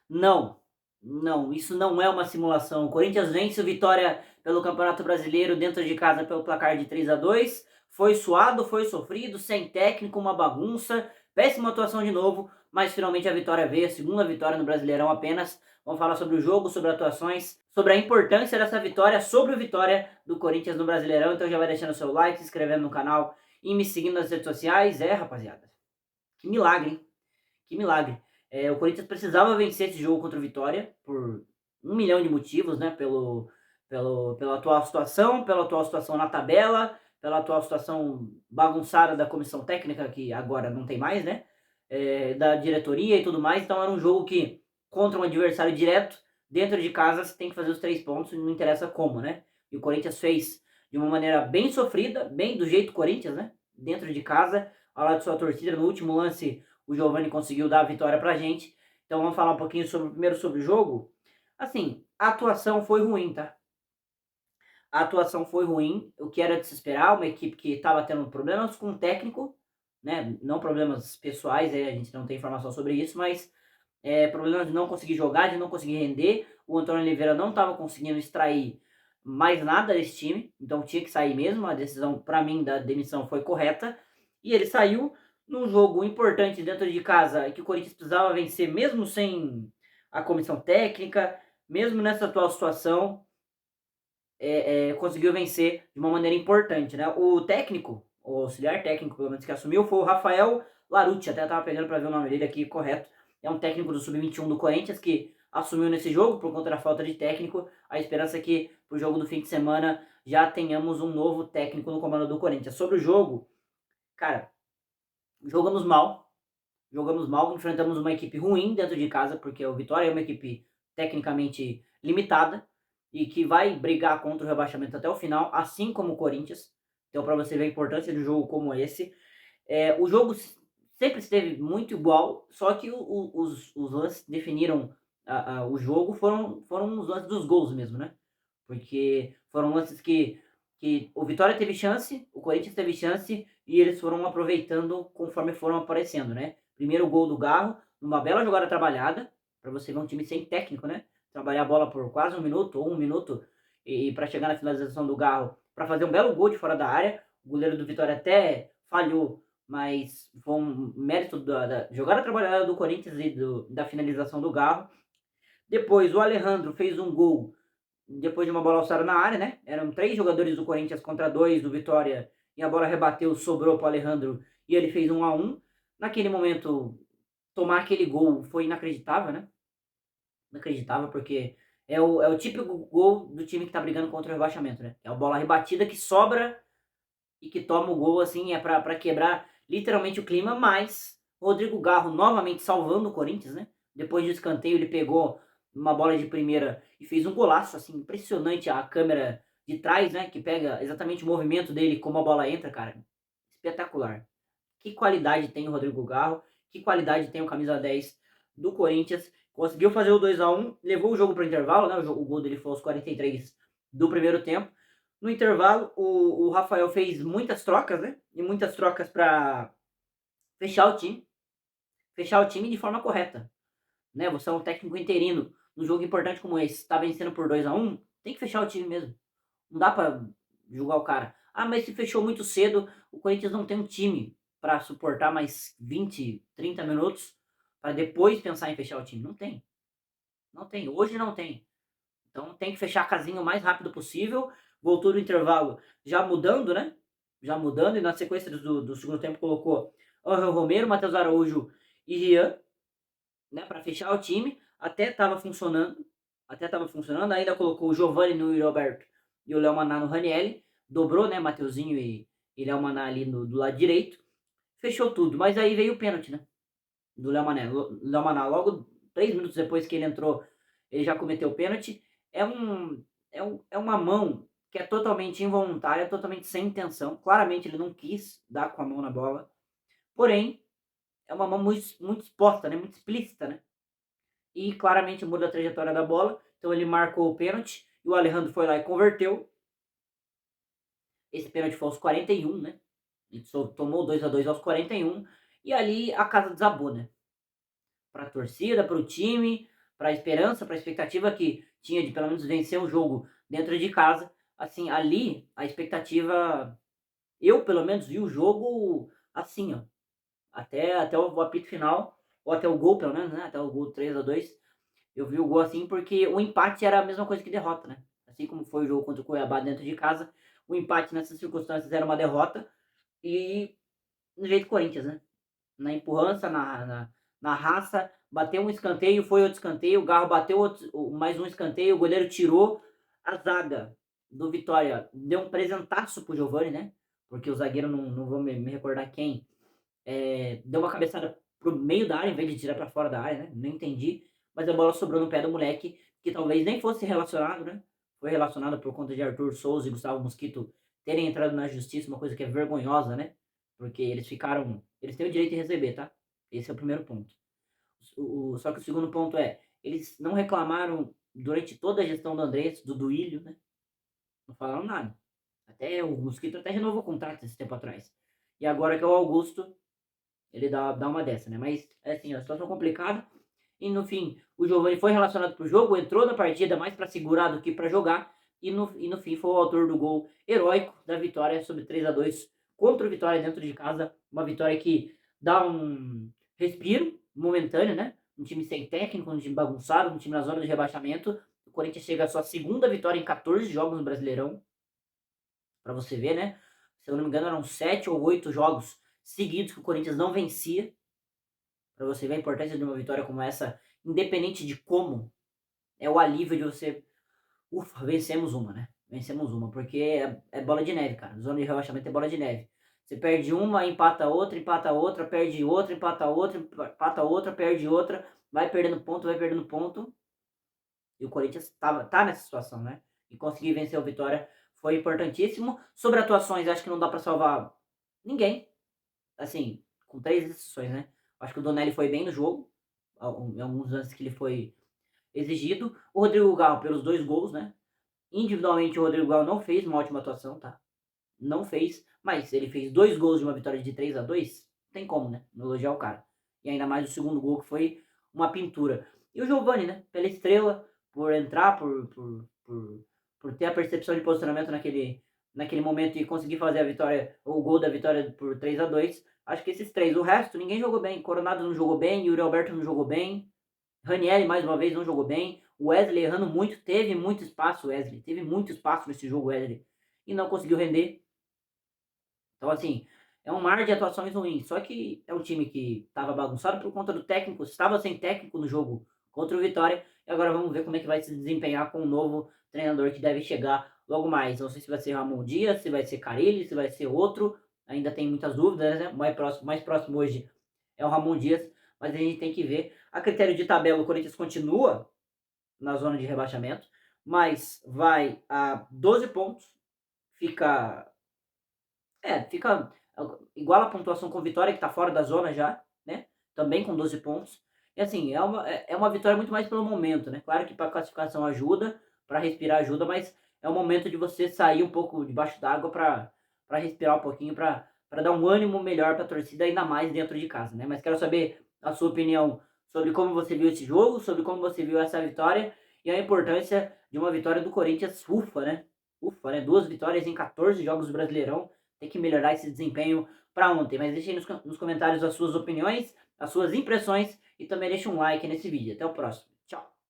Não, não, isso não é uma simulação. O Corinthians vence o Vitória pelo Campeonato Brasileiro dentro de casa pelo placar de 3-2. Foi suado, foi sofrido, sem técnico, uma bagunça, péssima atuação de novo, mas finalmente a vitória veio, a segunda vitória no Brasileirão apenas. Vamos falar sobre o jogo, sobre atuações, sobre a importância dessa vitória, sobre o Vitória do Corinthians no Brasileirão. Então já vai deixando o seu like, se inscrevendo no canal e me seguindo nas redes sociais. É, rapaziada, que milagre, hein? Que milagre. O Corinthians precisava vencer esse jogo contra o Vitória por 1 milhão de motivos, né? Pela atual situação na tabela, pela atual situação bagunçada da comissão técnica, que agora não tem mais, né? Da diretoria e tudo mais. Então era um jogo que, contra um adversário direto, dentro de casa, você tem que fazer os 3 pontos, não interessa como, né? E o Corinthians fez de uma maneira bem sofrida, bem do jeito Corinthians, né? Dentro de casa, ao lado de sua torcida, no último lance o Giovani conseguiu dar a vitória pra gente. Então vamos falar um pouquinho primeiro sobre o jogo. Assim, a atuação foi ruim, tá? A atuação foi ruim, o que era de se esperar, uma equipe que estava tendo problemas com o técnico, né? Não problemas pessoais, a gente não tem informação sobre isso, mas problemas de não conseguir jogar, de não conseguir render. O Antônio Oliveira não estava conseguindo extrair mais nada desse time, então tinha que sair mesmo. A decisão, para mim, da demissão foi correta. E ele saiu num jogo importante dentro de casa, que o Corinthians precisava vencer, mesmo sem a comissão técnica, mesmo nessa atual situação, conseguiu vencer de uma maneira importante, né? O técnico, o auxiliar técnico, pelo menos, que assumiu foi o Rafael Larucci. Até estava pegando para ver o nome dele aqui correto. É um técnico do Sub-21 do Corinthians que assumiu nesse jogo por conta da falta de técnico. A esperança é que pro jogo do fim de semana já tenhamos um novo técnico no comando do Corinthians. Sobre o jogo, cara, jogamos mal. Jogamos mal, enfrentamos uma equipe ruim dentro de casa, porque o Vitória é uma equipe tecnicamente limitada e que vai brigar contra o rebaixamento até o final, assim como o Corinthians. Então, para você ver a importância de um jogo como esse, o jogo sempre esteve muito igual, só que os lances que definiram o jogo foram os lances dos gols mesmo, né? Porque foram lances que o Vitória teve chance, o Corinthians teve chance e eles foram aproveitando conforme foram aparecendo, né? Primeiro gol do Garro, numa bela jogada trabalhada, para você ver um time sem técnico, né? Trabalhar a bola por quase 1 minuto ou 1 minuto e para chegar na finalização do Garro, para fazer um belo gol de fora da área. O goleiro do Vitória até falhou, mas foi um mérito da jogada trabalhada do Corinthians e da finalização do Garro. Depois o Alejandro fez um gol depois de uma bola alçada na área, né? Eram 3 jogadores do Corinthians contra 2 do Vitória e a bola rebateu, sobrou para o Alejandro e ele fez 1-1. Naquele momento, tomar aquele gol foi inacreditável, né? Inacreditável, porque é o típico gol do time que tá brigando contra o rebaixamento, né? É a bola rebatida que sobra e que toma o gol, assim, é para quebrar literalmente o clima, mas Rodrigo Garro novamente salvando o Corinthians, né? Depois do escanteio, ele pegou uma bola de primeira e fez um golaço, assim, impressionante a câmera de trás, né? Que pega exatamente o movimento dele, como a bola entra, cara. Espetacular. Que qualidade tem o Rodrigo Garro, que qualidade tem o camisa 10 do Corinthians. Conseguiu fazer o 2-1, levou o jogo para o intervalo, né? O gol dele foi aos 43 do primeiro tempo. No intervalo, o Rafael fez muitas trocas, né? E muitas trocas para fechar o time. Fechar o time de forma correta. Né? Você é um técnico interino num jogo importante como esse, está vencendo por 2-1, tem que fechar o time mesmo. Não dá para julgar o cara. Ah, mas se fechou muito cedo, o Corinthians não tem um time para suportar mais 20, 30 minutos para depois pensar em fechar o time. Não tem. Não tem. Hoje não tem. Então tem que fechar a casinha o mais rápido possível. Voltou do intervalo já mudando, né? Já mudando, e na sequência do segundo tempo colocou Angel Romero, Matheus Araújo e Rian, né? Para fechar o time. Até estava funcionando. Até estava funcionando. Ainda colocou o Giovani no Yuri Alberto e o Léo Maná no Ranielli. Dobrou, né? Mateuzinho e Léo Maná ali do lado direito. Fechou tudo. Mas aí veio o pênalti, né? Do Léo Mané. Léo Maná, logo 3 minutos depois que ele entrou, ele já cometeu o pênalti. É uma mão que é totalmente involuntária, totalmente sem intenção. Claramente ele não quis dar com a mão na bola. Porém, é uma mão muito, muito exposta, né? Muito explícita, né? E claramente muda a trajetória da bola. Então ele marcou o pênalti e o Alejandro foi lá e converteu. Esse pênalti foi aos 41, né? Ele tomou 2-2 aos 41. E ali a casa desabou, né? Para a torcida, para o time, a esperança, para a expectativa que tinha de pelo menos vencer o jogo dentro de casa, assim, ali a expectativa, eu pelo menos vi o jogo assim, ó, até o apito final, ou até o gol pelo menos, né, até o gol 3-2, eu vi o gol assim porque o empate era a mesma coisa que derrota, né. Assim como foi o jogo contra o Cuiabá dentro de casa, o empate nessas circunstâncias era uma derrota, e no jeito Corinthians, né, na empurrança, na raça, bateu um escanteio, foi outro escanteio, o Garro bateu outro, mais um escanteio, o goleiro tirou, a zaga do Vitória deu um presentaço pro Giovani, né, porque o zagueiro, não vou me recordar quem, deu uma cabeçada pro meio da área, em vez de tirar pra fora da área, né, não entendi, mas a bola sobrou no pé do moleque, que talvez nem fosse relacionado, né, foi relacionado por conta de Arthur Souza e Gustavo Mosquito terem entrado na justiça, uma coisa que é vergonhosa, né, porque eles têm o direito de receber, tá, esse é o primeiro ponto. Só que o segundo ponto é, eles não reclamaram durante toda a gestão do Andrés, do Duílio, né, não falaram nada. Até o Mosquito até renovou o contrato esse tempo atrás. E agora que é o Augusto, ele dá uma dessa, né, mas, é assim, a situação complicada, e no fim, o Giovani foi relacionado para o jogo, entrou na partida mais para segurar do que para jogar, e no fim foi o autor do gol heróico da vitória sobre 3-2 contra o Vitória dentro de casa, uma vitória que dá um respiro momentâneo, né, um time sem técnico, um time bagunçado, um time na zona de rebaixamento, o Corinthians chega à sua segunda vitória em 14 jogos no Brasileirão, para você ver, né, se eu não me engano eram 7 ou 8 jogos seguidos que o Corinthians não vencia, para você ver a importância de uma vitória como essa, independente de como, é o alívio de você, ufa, vencemos uma, né? Vencemos uma, porque é bola de neve, cara. Zona de rebaixamento é bola de neve. Você perde uma, empata outra, perde outra, empata outra, perde outra, vai perdendo ponto. E o Corinthians tá nessa situação, né? E conseguir vencer o Vitória foi importantíssimo. Sobre atuações, acho que não dá para salvar ninguém. Assim, com 3 exceções, né. Acho que o Donelli foi bem no jogo, em alguns lances que ele foi exigido. O Rodrigo Galo pelos 2 gols, né. Individualmente o Rodrigo Galo não fez uma ótima atuação, tá, não fez, mas ele fez 2 gols de uma vitória de 3-2, tem como, né, não elogiar o cara. E ainda mais o segundo gol que foi uma pintura. E o Giovani, né, pela estrela, por entrar, por ter a percepção de posicionamento naquele momento e conseguir fazer a vitória, o gol da vitória por 3-2. Acho que esses 3, o resto ninguém jogou bem. Coronado não jogou bem, Yuri Alberto não jogou bem, Ranieri mais uma vez não jogou bem, o Wesley errando muito, teve muito espaço, Wesley, teve muito espaço nesse jogo, Wesley, e não conseguiu render. Então, assim, é um mar de atuações ruins. Só que é um time que estava bagunçado por conta do técnico, estava sem técnico no jogo contra o Vitória. E agora vamos ver como é que vai se desempenhar com o novo treinador que deve chegar logo mais. Não sei se vai ser Ramon Dias, se vai ser Carille, se vai ser outro. Ainda tem muitas dúvidas, né? Mais próximo hoje é o Ramon Dias, mas a gente tem que ver. A critério de tabela, o Corinthians continua na zona de rebaixamento, mas vai a 12 pontos, fica fica igual a pontuação com o Vitória, que está fora da zona já, né, também com 12 pontos. E assim, é uma vitória muito mais pelo momento, né, claro que para classificação ajuda, para respirar ajuda, mas é o momento de você sair um pouco debaixo d'água para respirar um pouquinho, para dar um ânimo melhor para a torcida, ainda mais dentro de casa, né. Mas quero saber a sua opinião sobre como você viu esse jogo, sobre como você viu essa vitória e a importância de uma vitória do Corinthians, ufa, né, 2 vitórias em 14 jogos do Brasileirão, tem que melhorar esse desempenho para ontem. Mas deixe aí nos comentários as suas opiniões, as suas impressões e também deixe um like nesse vídeo. Até o próximo.